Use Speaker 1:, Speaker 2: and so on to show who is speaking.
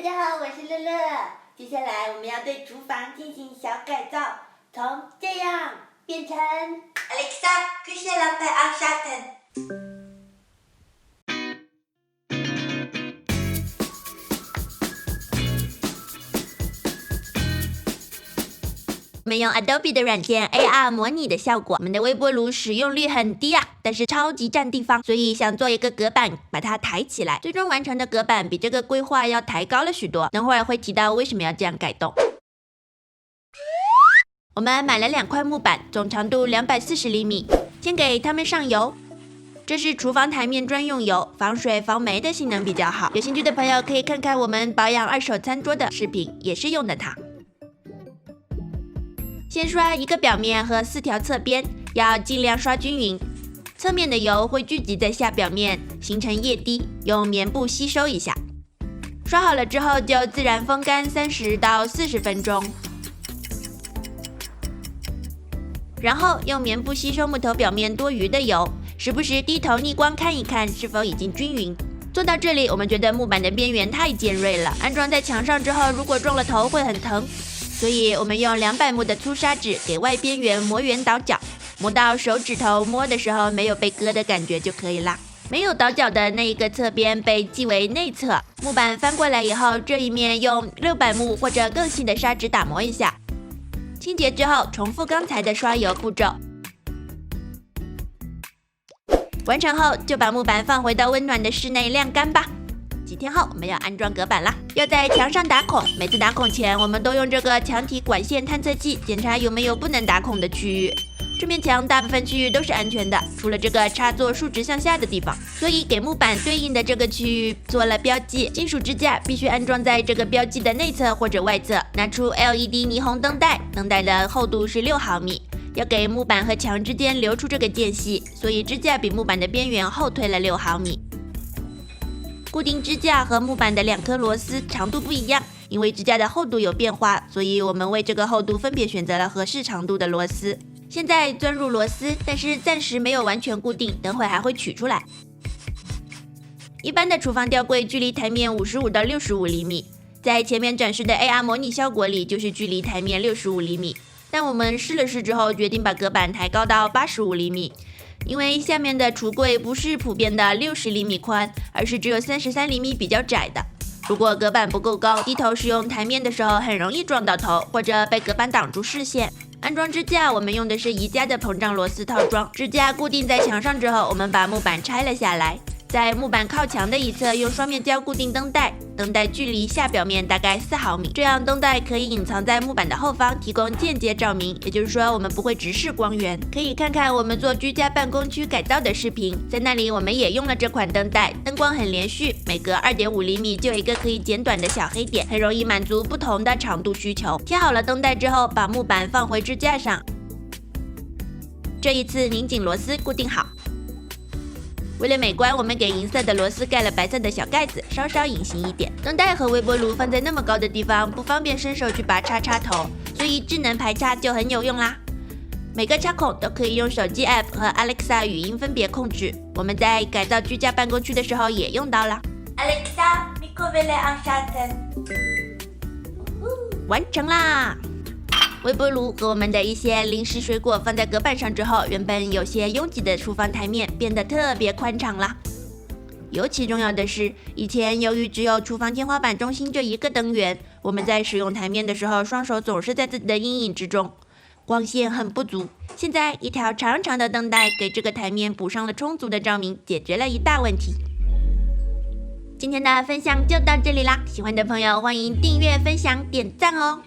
Speaker 1: 大家好，我是乐乐。接下来我们要对厨房进行小改造，从这样变成 Alexa， kuchen lampe ausschalten。我们用 Adobe 的软件 AR 模拟的效果，我们的微波炉使用率很低啊，但是超级占地方，所以想做一个隔板把它抬起来。最终完成的隔板比这个规划要抬高了许多，等会儿会提到为什么要这样改动。我们买了2块木板，总长度240厘米，先给它们上油。这是厨房台面专用油，防水防霉的性能比较好。有兴趣的朋友可以看看我们保养二手餐桌的视频，也是用的它。先刷一个表面和4条侧边，要尽量刷均匀。侧面的油会聚集在下表面，形成液滴，用棉布吸收一下。刷好了之后就自然风干30到40分钟，然后用棉布吸收木头表面多余的油，时不时低头逆光看一看是否已经均匀。做到这里，我们觉得木板的边缘太尖锐了，安装在墙上之后，如果撞了头会很疼。所以我们用200目的粗砂纸给外边缘磨圆倒角，磨到手指头摸的时候没有被割的感觉就可以啦。没有倒角的那一个侧边被记为内侧。木板翻过来以后，这一面用600目或者更细的砂纸打磨一下。清洁之后，重复刚才的刷油步骤。完成后就把木板放回到温暖的室内晾干吧。几天后我们要安装隔板啦，要在墙上打孔。每次打孔前，我们都用这个墙体管线探测器检查有没有不能打孔的区域。这面墙大部分区域都是安全的，除了这个插座竖直向下的地方，所以给木板对应的这个区域做了标记。金属支架必须安装在这个标记的内侧或者外侧。拿出 LED 霓虹灯带，灯带的厚度是6毫米，要给木板和墙之间留出这个间隙，所以支架比木板的边缘后退了6毫米。固定支架和木板的2颗螺丝长度不一样，因为支架的厚度有变化，所以我们为这个厚度分别选择了合适长度的螺丝。现在钻入螺丝，但是暂时没有完全固定，等会还会取出来。一般的厨房吊柜距离台面55到65厘米，在前面展示的 AR 模拟效果里就是距离台面65厘米，但我们试了试之后，决定把隔板抬高到85厘米。因为下面的橱柜不是普遍的60厘米宽，而是只有33厘米比较窄的。如果隔板不够高，低头使用台面的时候很容易撞到头，或者被隔板挡住视线。安装支架，我们用的是宜家的膨胀螺丝套装。支架固定在墙上之后，我们把木板拆了下来，在木板靠墙的一侧用双面胶固定灯带，灯带距离下表面大概4毫米，这样灯带可以隐藏在木板的后方，提供间接照明，也就是说我们不会直视光源。可以看看我们做居家办公区改造的视频，在那里我们也用了这款灯带，灯光很连续，每隔2.5厘米就有一个可以剪短的小黑点，很容易满足不同的长度需求。贴好了灯带之后，把木板放回支架上，这一次拧紧螺丝固定好。为了美观，我们给银色的螺丝盖了白色的小盖子，稍稍隐形一点。灯带和微波炉放在那么高的地方，不方便伸手去拔插头，所以智能排插就很有用啦。每个插孔都可以用手机 App 和 Alexa 语音分别控制。我们在改造居家办公区的时候也用到了。Alexa, Mikrowelle anschalten。完成啦！微波炉和我们的一些零食水果放在隔板上之后，原本有些拥挤的厨房台面变得特别宽敞啦。尤其重要的是，以前由于只有厨房天花板中心这一个灯源，我们在使用台面的时候，双手总是在自己的阴影之中，光线很不足。现在一条长长的灯带给这个台面补上了充足的照明，解决了一大问题。今天的分享就到这里啦，喜欢的朋友欢迎订阅、分享、点赞哦。